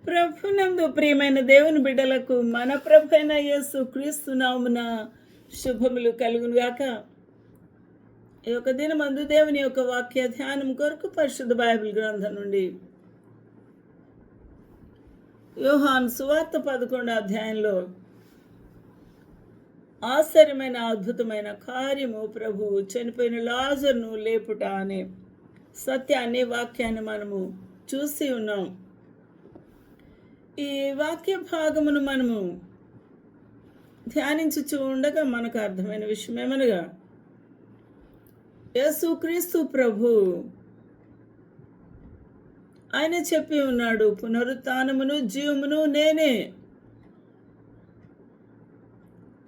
ప్రభునందు ప్రియమైన దేవుని బిడ్డలకు మన ప్రభైన యేసు క్రీస్తు నామున శుభములు కలుగునుగాక. ఈ యొక్క దినమందు దేవుని యొక్క వాక్య ధ్యానం కొరకు పరిశుద్ధ బైబిల్ గ్రంథం నుండి యోహాను సువార్త 11వ అధ్యాయంలో ఆశ్చర్యమైన అద్భుతమైన కార్యము ప్రభువు చనిపోయిన లాజరును లేపుట అనే సత్యాన్ని వాక్యాన్ని మనము చూసి ఉన్నాం. ఈ వాక్య భాగమును మనము ధ్యానించుచూ ఉండగా మనకు అర్థమైన విషయం ఏమనగా, యేసుక్రీస్తు ప్రభు ఆయన చెప్పి ఉన్నాడు, పునరుత్థానమును జీవమును నేనే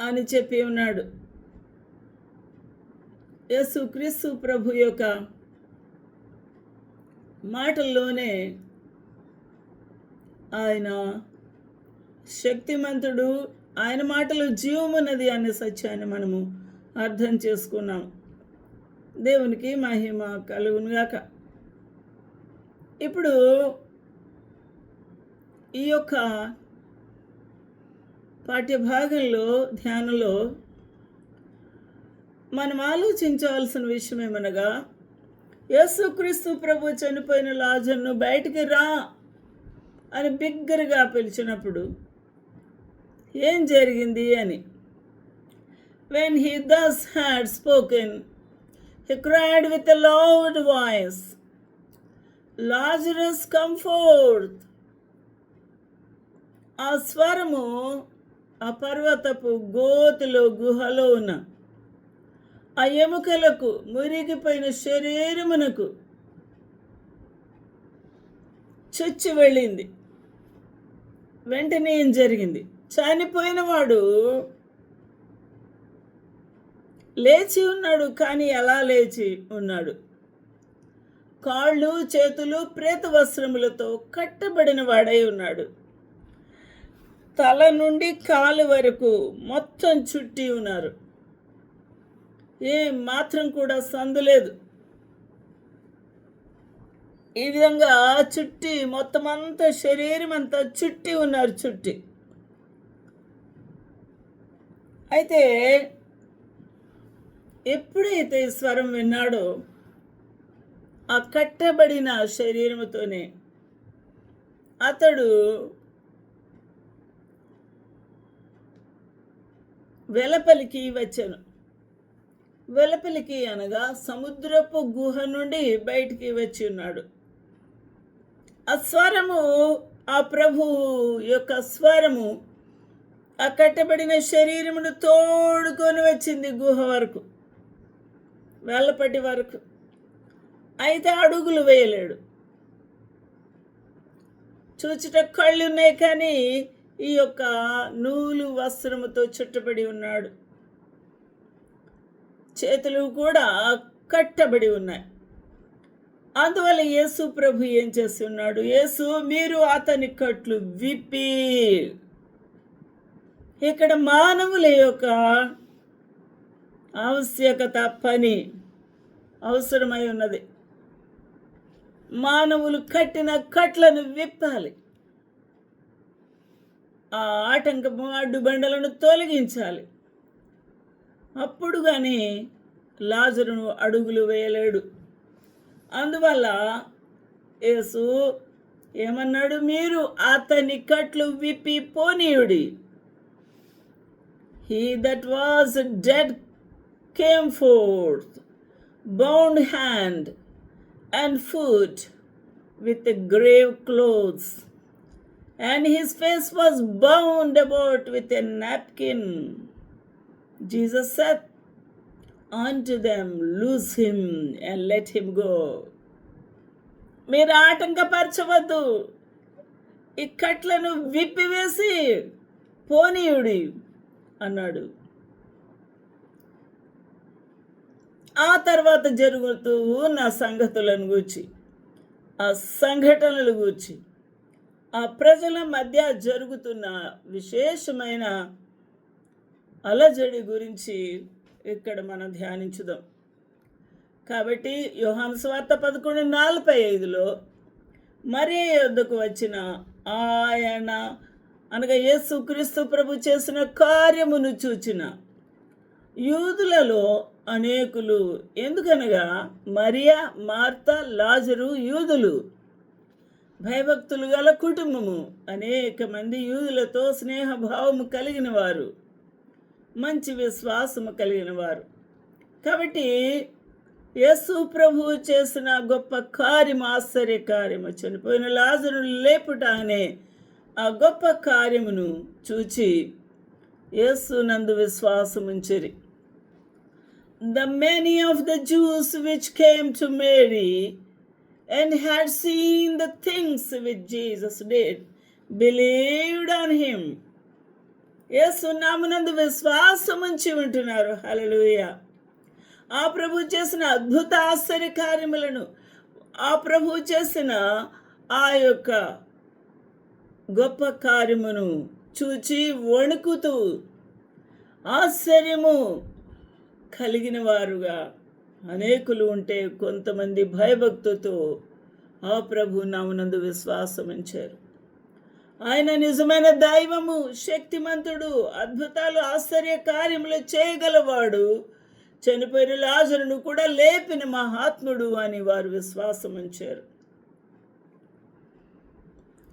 అని చెప్పి ఉన్నాడు. యేసుక్రీస్తు ప్రభు యొక్క మాటల్లోనే ఆయన శక్తిమంతుడు, ఆయన మాటలు జీవమున్నది అనే సత్యాన్ని మనము అర్థం చేసుకున్నాం. దేవునికి మహిమ కలుగునుగాక. ఇప్పుడు ఈ యొక్క పాఠ్యభాగంలో ధ్యానంలో మనం ఆలోచించవలసిన విషయం ఏమనగా, యేసుక్రీస్తు ప్రభు చనిపోయిన లాజరును బయటికి రా అని బిగ్గరగా పిలిచినప్పుడు ఏం జరిగింది అని. When he thus had spoken, he cried with a loud voice, Lazarus, come forth. ఆ స్వరము ఆ పర్వతపు గోతిలో గుహలో ఉన్న ఆ ఎముకలకు మురిగిపోయిన శరీరమునకు చొచ్చి వెళ్ళింది. వెంటనే ఏం జరిగింది? చనిపోయిన వాడు లేచి ఉన్నాడు. కానీ ఎలా లేచి ఉన్నాడు? కాళ్ళు చేతులు ప్రేత వస్త్రములతో కట్టబడిన వాడై ఉన్నాడు. తల నుండి కాలు వరకు మొత్తం చుట్టి ఉన్నారు. ఏం మాత్రం కూడా సందు లేదు. ఈ విధంగా చుట్టి మొత్తం అంతా శరీరం అంతా చుట్టి ఉన్నారు. చుట్టి అయితే ఎప్పుడైతే ఈ స్వరం విన్నాడో ఆ కట్టబడిన శరీరముతోనే అతడు వెలపలికి వచ్చాను. వెలపలికి అనగా సముద్రపు గుహ నుండి బయటికి వచ్చి ఉన్నాడు. ఆ స్వరము, ఆ ప్రభు యొక్క స్వరము ఆ కట్టబడిన శరీరమును తోడుకొని వచ్చింది గుహ వరకు, వెల్లపటి వరకు. అయితే అడుగులు వేయలేడు. చూచుట కళ్ళు ఉన్నాయి, కానీ ఈ యొక్క నూలు వస్త్రముతో చుట్టబడి ఉన్నాడు. చేతులు కూడా కట్టబడి ఉన్నాయి. అందువల్ల యేసు ప్రభు ఏం చేస్తున్నాడు? యేసు, మీరు అతని కట్లు విప్పి, ఇక్కడ మానవుల యొక్క ఆవశ్యకత, పని అవసరమై ఉన్నది. మానవులు కట్టిన కట్లను విప్పాలి. ఆ ఆటంకము, అడ్డుబండలను తొలగించాలి. అప్పుడు కానీ లాజరును అడుగులు వేయలేడు. అందువల్ల యేసు ఏమన్నాడు? మీరు అతని కట్లు విప్పి పోనీయుడి. He that was dead came forth, bound hand and foot with grave clothes, and his face was bound about with a napkin. Jesus said unto them, loose him and let him go. మీరు ఆటంకపరచవద్దు, ఈ కట్లను విప్పివేసి పోనీయుడి అన్నాడు. ఆ తర్వాత జరుగుతూ ఉన్న సంగతులను గూర్చి, ఆ సంఘటనలు గూర్చి, ఆ ప్రజల మధ్య జరుగుతున్న విశేషమైన అలజడి గురించి ఇక్కడ మనం ధ్యానించుదాం. కాబట్టి యోహాను సువార్త 11:45 మరియ యొద్దకు వచ్చిన ఆయన అనగా యేసుక్రీస్తు ప్రభు చేసిన కార్యమును చూచిన యూదులలో అనేకులు, ఎందుకనగా మరియా, మార్తా, లాజరు యూదులు, భయభక్తులు గల కుటుంబము, అనేక మంది యూదులతో స్నేహభావము కలిగిన వారు, మంచి విశ్వాసము కలిగిన వారు. కాబట్టి యేసు ప్రభువు చేసిన గొప్ప కార్యము, ఆశ్చర్య కార్యము, చనిపోయిన లాజరును లేపుట అనే ఆ గొప్ప కార్యమును చూచి యేసు నందు విశ్వాసముంచిరి. The many of the Jews which came to Mary and had seen the things which Jesus did believed on him. యేసు నామమునందు విశ్వాసముంచి ఉంటున్నారు. హల్లెలూయా. ఆ ప్రభు చేసిన అద్భుత ఆశ్చర్య కార్యములను, ఆ ప్రభు చేసిన ఆ యొక్క గొప్ప కార్యమును చూచి వణుకుతూ ఆశ్చర్యము కలిగిన వారుగా అనేకులు ఉంటే, కొంతమంది భయభక్తుతో ఆ ప్రభు నామమునందు విశ్వాసం ఉంచారు. ఆయన నిజమైన దైవము, శక్తిమంతుడు, అద్భుతాలు ఆశ్చర్య కార్యములు చేయగలవాడు, చనిపోయిన లాజరును కూడా లేపిన మహాత్ముడు అని వారు విశ్వాసం ఉంచారు.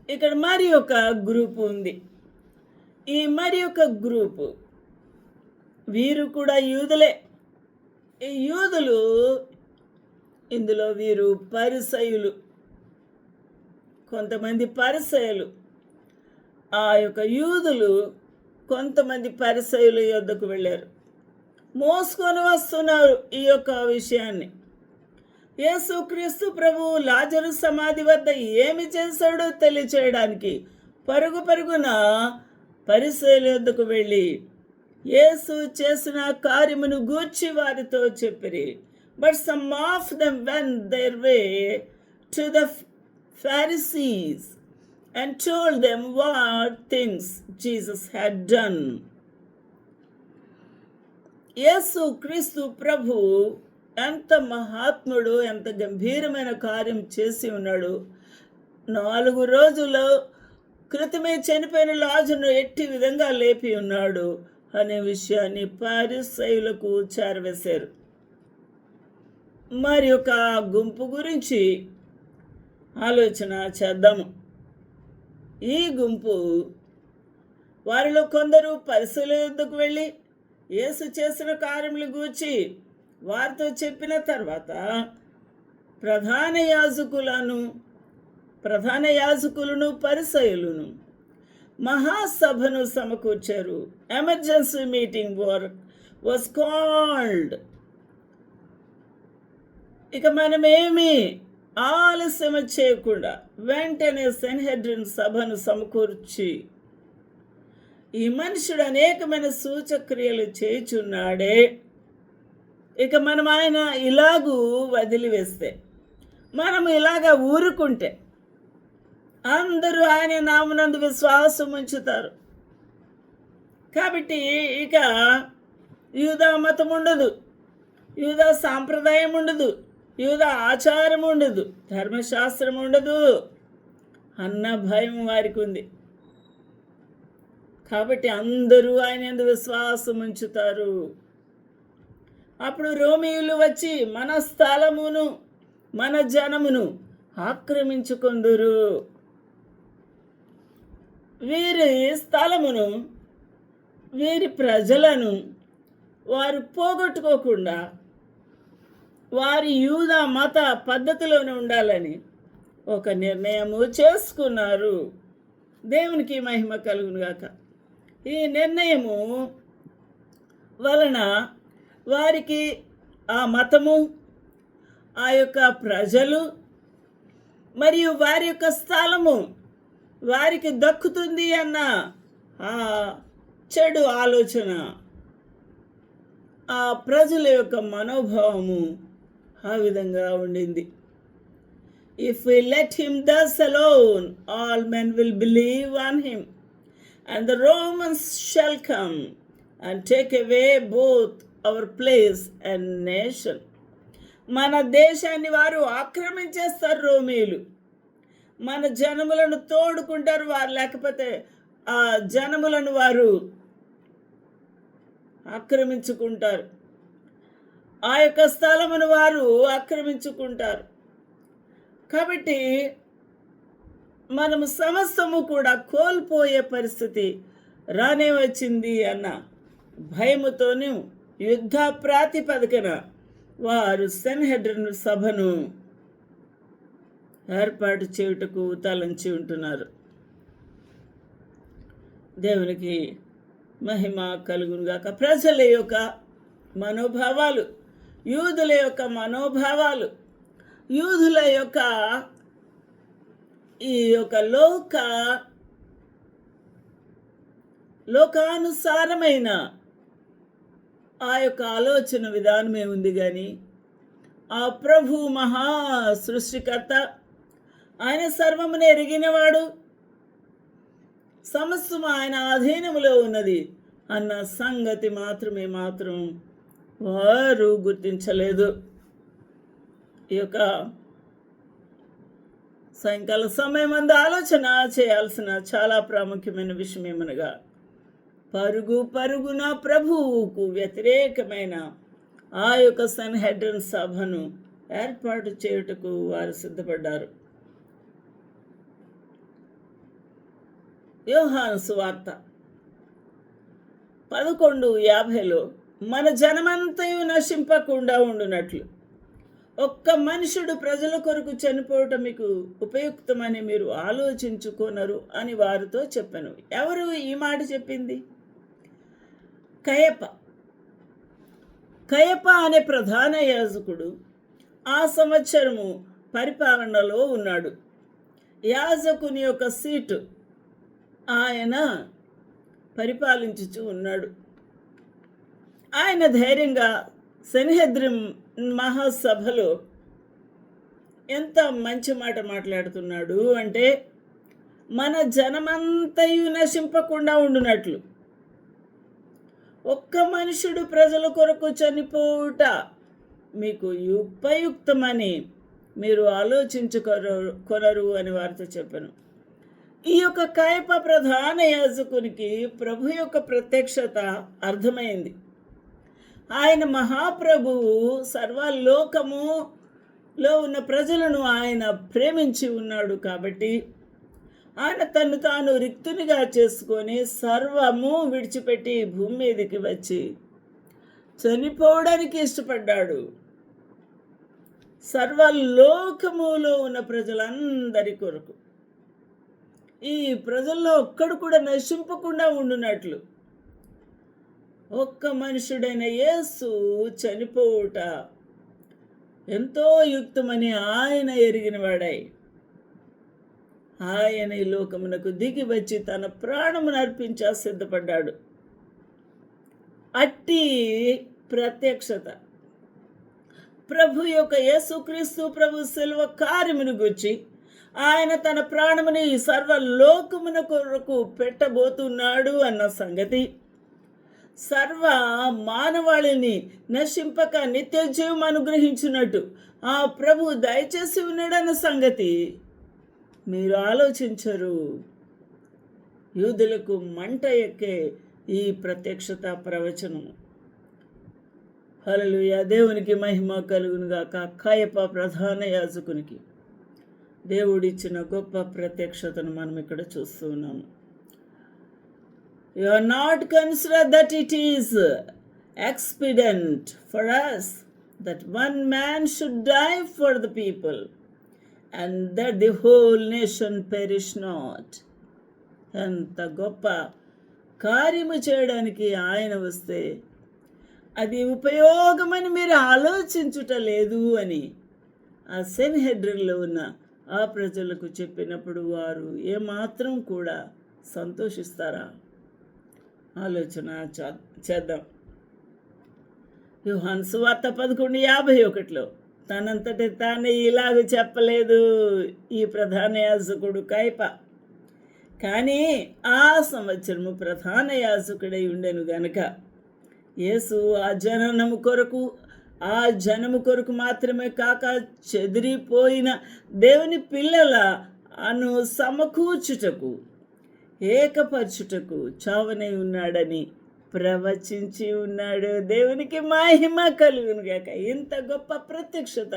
ఇక్కడ మరి ఒక గ్రూపు ఉంది. ఈ మరి ఒక గ్రూపు వీరు కూడా యూదులే. ఈ యూదులు, ఇందులో వీరు పరిసయ్యులు, కొంతమంది పరిసయ్యులు. ఆ యొక్క యూదులు కొంతమంది పరిసయ్యుల యొద్దకు వెళ్ళారు, మోసుకొని వస్తున్నారు ఈ యొక్క విషయాన్ని. యేసుక్రీస్తు ప్రభువు లాజరు సమాధి వద్ద ఏమి చేశాడో తెలియచేయడానికి పరుగున పరిసయ్యుల యొద్దకు వెళ్ళి యేసు చేసిన కార్యమును గూర్చి వారితో చెప్పిరి. But some of them went there way to the Pharisees and told them what things Jesus had done. యేసు క్రీస్తు ప్రభు ఎంత మహాత్ముడు, ఎంత గంభీరమైన కార్యం చేసి ఉన్నాడు. 4 రోజుల క్రితమే చనిపోయిన లాజరును ఎట్టి విధంగా లేపి ఉన్నాడు అనే విషయాన్ని పరిసయ్యులకు చేరవేశారు. మరి ఒక గుంపు గురించి ఆలోచన చేద్దాము. ఈ గుంపు వారిలో కొందరు పరిసయ్యుల యొద్దకు వెళ్ళి యేసు చేసిన కార్యములు గూర్చి వారితో చెప్పిన తర్వాత ప్రధాన యాజకులను పరిసయ్యులను మహాసభను సమకూర్చారు. Emergency meeting was called. ఇక మనమేమి ఆలస్యం చేయకుండా వెంటనే సెన్హెడ్రిన్ సభను సమకూర్చి, ఈ మనుషుడు అనేకమైన సూచక్రియలు చేయుచున్నాడే, ఇక మనం ఆయన ఇలాగూ వదిలివేస్తే, మనము ఇలాగ ఊరుకుంటే అందరూ ఆయన నామమునందు విశ్వాసం ఉంచుతారు. కాబట్టి ఇక యూదా మతం ఉండదు, యూదా సాంప్రదాయం ఉండదు, యూదా ఆచారం ఉండదు, ధర్మశాస్త్రం ఉండదు అన్న భయం వారికి ఉంది. కాబట్టి అందరూ ఆయన యందు విశ్వాసం ఉంచుతారు. అప్పుడు రోమీయులు వచ్చి మన స్థలమును, మన జనమును ఆక్రమించుకొందురు. వీరి స్థలమును, వీరి ప్రజలను వారు పోగొట్టుకోకుండా వారి యూదా మత పద్ధతిలోనే ఉండాలని ఒక నిర్ణయము చేసుకున్నారు. దేవునికి మహిమ కలుగునుగాక. ఈ నిర్ణయము వలన వారికి ఆ మతము, ఆ యొక్క ప్రజలు మరియు వారి యొక్క స్థలము వారికి దక్కుతుంది అన్న ఆ చెడు ఆలోచన, ఆ ప్రజల యొక్క మనోభావము ఆ విధంగా ఉండింది. If we let him thus alone, all men will believe on him, and the Romans shall come and take away both our place and nation. మన దేశాన్ని వారు ఆక్రమించేస్తారు రోమీయులు, మన జనములను తోడుకుంటారు. వారు లేకపోతే ఆ జనములను వారు ఆక్రమించుకుంటారు. ఆ యొక్క స్థలమును వారు ఆక్రమించుకుంటారు. కాబట్టి మనము సమస్తము కూడా కోల్పోయే పరిస్థితి రానే వచ్చింది అన్న భయముతోనూ యుద్ధ ప్రాతిపదికన వారు సన్హెడ్రిన్ సభను ఏర్పాటు చేయుటకు తలంచి ఉంటున్నారు. దేవునికి మహిమ కలుగునుగాక. ప్రజల యొక్క మనోభావాలు, యూదుల యొక్క మనోభావాలు, యూదుల యొక్క ఈ యొక్క లోకానుసారమైన ఆ యొక్క ఆలోచన విధానమే ఉంది. కానీ ఆ ప్రభు మహా సృష్టికర్త, ఆయన సర్వమును ఎరిగినవాడు, సమస్తము ఆయన ఆధీనములో ఉన్నది అన్న సంగతి మాత్రం వారు గుర్తించలేదు. ఈ యొక్క సాయంకాల సమయం అందు ఆలోచన చేయాల్సిన చాలా ప్రాముఖ్యమైన విషయం ఏమనగా, పరుగున ప్రభువుకు వ్యతిరేకమైన ఆ యొక్క సన్హెడ్రిన్ సభను ఏర్పాటు చేయుటకు వారు సిద్ధపడ్డారు. యోహాను సువార్త 11:50 మన జనమంతయు నశింపకుండా ఉండునట్లు ఒక్క మనుషుడు ప్రజల కొరకు చనిపోవటం మీకు ఉపయుక్తమని మీరు ఆలోచించుకోనరు అని వారితో చెప్పాను. ఎవరు ఈ మాట చెప్పింది? కయప అనే ప్రధాన యాజకుడు ఆ సంవత్సరము పరిపాలనలో ఉన్నాడు. యాజకుని యొక్క సీటు ఆయన పరిపాలించుచూ ఉన్నాడు. ఆయన ధైర్యంగా సన్హెద్రిన్ మహాసభలో ఎంత మంచి మాట మాట్లాడుతున్నాడు అంటే, మన జనమంతయు నశింపకుండా ఉండునట్లు ఒక్క మనుషుడు ప్రజల కొరకు చనిపోవుట మీకు ఉపయుక్తమని మీరు ఆలోచించుకొనరు అని వారితో చెప్పాను. ఈ యొక్క కయప ప్రధాన యాజకునికి ప్రభు యొక్క ప్రత్యక్షత అర్థమైంది. ఆయన మహాప్రభువు సర్వలోకములో ఉన్న ప్రజలను ఆయన ప్రేమించి ఉన్నాడు. కాబట్టి ఆయన తను తాను రిక్తునిగా చేసుకొని సర్వము విడిచిపెట్టి భూమి మీదకి వచ్చి చనిపోవడానికి ఇష్టపడ్డాడు. సర్వలోకములో ఉన్న ప్రజలందరి కొరకు, ఈ ప్రజల్లో ఒక్కడు కూడా నశింపకుండా ఉండునట్లు ఒక్క మనుషుడైన యేసు చనిపోవుట ఎంతో యుక్తమని ఆయన ఎరిగినవాడై ఆయన ఈ లోకమునకు దిగి వచ్చి తన ప్రాణమును అర్పించా సిద్ధపడ్డాడు. అట్టి ప్రత్యక్షత ప్రభు యొక్క యేసుక్రీస్తు ప్రభు శిలువ కార్యమును గురించి ఆయన తన ప్రాణముని ఈ సర్వలోకమున కొరకు పెట్టబోతున్నాడు అన్న సంగతి, సర్వ మానవాళిని నశింపక నిత్య జీవం అనుగ్రహించినట్టు ఆ ప్రభు దయచేసి ఉన్నాడన్న సంగతి మీరు ఆలోచించరు. యూదులకు మంట ఎక్కే ఈ ప్రత్యక్షత ప్రవచనము. హల్లెలూయా. దేవునికి మహిమ కలుగునుగాక. కయప ప్రధాన యాజకునికి దేవుడిచ్చిన గొప్ప ప్రత్యక్షతను మనం ఇక్కడ చూస్తూ ఉన్నాము. You are not considered that it is expedient for us that one man should die for the people, and that the whole nation perish not. ఎంత గొప్ప కార్యము చేయడానికి ఆయన వస్తే అది ఉపయోగమని మీరు ఆలోచించుట లేదు అని ఆ సన్హెడ్రిన్లో ఉన్న ఆ ప్రజలకు చెప్పినప్పుడు వారు ఏమాత్రం కూడా సంతోషిస్తారా? ఆలోచన చేద్దాం. యోహాను సువార్త 11:51 తనంతటి తానే ఇలాగ చెప్పలేదు ఈ ప్రధాన యాజకుడు కయప. కానీ ఆ సంవత్సరము ప్రధాన యాజకుడై ఉండెను గనుక యేసు ఆ జనము కొరకు మాత్రమే కాక చెదిరిపోయిన దేవుని పిల్లల అను సమకూర్చుటకు ఏకపరచుటకు చావనై ఉన్నాడని ప్రవచించి ఉన్నాడు. దేవునికి మహిమ కలుగును గాక. ఇంత గొప్ప ప్రత్యక్షత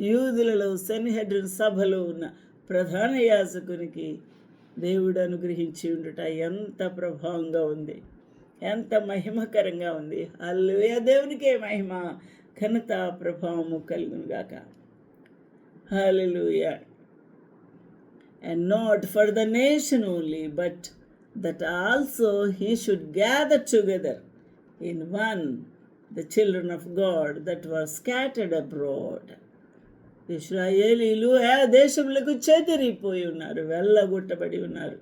యూదులలో సన్హెడ్రిన్ సభలో ఉన్న ప్రధాన యాజకునికి దేవుడు అనుగ్రహించి ఉండుట ఎంత ప్రభావంగా ఉంది, ఎంత మహిమకరంగా ఉంది. హల్లెలూయా. దేవునికే మహిమ, ఘనత, ప్రభావము కలుగును గాక. హల్లెలూయా. And not for the nation only, but that also he should gather together in one the children of God that were scattered abroad. ఇశ్రాయేలీలు ఆ దేశములకు చెదిరిపోయి ఉన్నారు, వెళ్ళగొట్టబడి ఉన్నారు.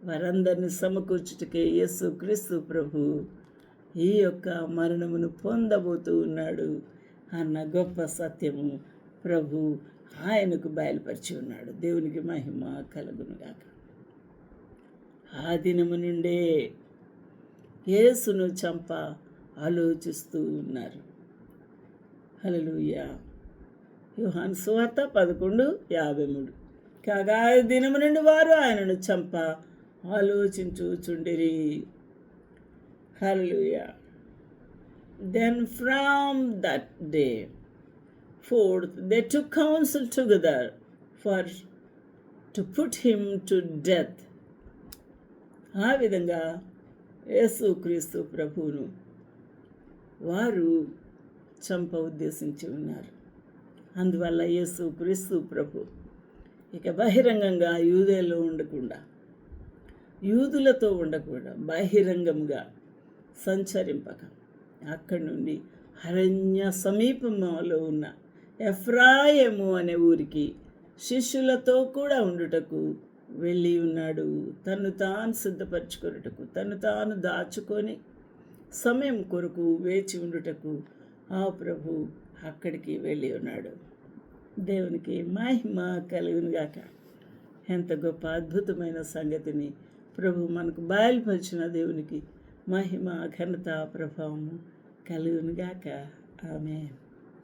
వారందరినీ సమకూర్చుటకే యేసు క్రీస్తు ప్రభు ఈ యొక్క మరణమును పొందబోతూ ఉన్నాడు అన్న గొప్ప సత్యము ప్రభు ఆయనకు బయలుపరిచి ఉన్నాడు. దేవునికి మహిమ కలుగునుగాక. ఆ దినము నుండే యేసును చంప ఆలోచిస్తూ ఉన్నారు. హల్లెలూయా. యోహాను సువార్త 11:53. కాగా ఆ దినము నుండి వారు ఆయనను చంప ఆలోచించుచుండిరి. హల్లెలూయా. Then from that day forth they took counsel together to put him to death. ఆ విధంగా యేసు క్రీస్తు ప్రభువును వారు చంప ఉద్దేశించి ఉన్నారు. అందువల్ల యేసు క్రీస్తు ప్రభు ఇక బహిరంగంగా యూదేలో ఉండకుండా, యూదులతో ఉండకుండా బహిరంగంగా సంచరింపక అక్కడి నుండి అరణ్య సమీపంలో ఉన్న ఎఫ్రాయిము అనే ఊరికి శిష్యులతో కూడా ఉండుటకు వెళ్ళి ఉన్నాడు. తను తాను సిద్ధపరచుకొనుటకు, తను తాను దాచుకొని సమయం కొరకు వేచి ఉండుటకు ఆ ప్రభు అక్కడికి వెళ్ళి ఉన్నాడు. దేవునికి మహిమ కలుగునుగాక. ఎంత గొప్ప అద్భుతమైన సంగతిని ప్రభు మనకు బయలుపరిచిన దేవునికి మహిమ, ఘనత, ప్రభావము కలుగునుగాక. ఆమేన్.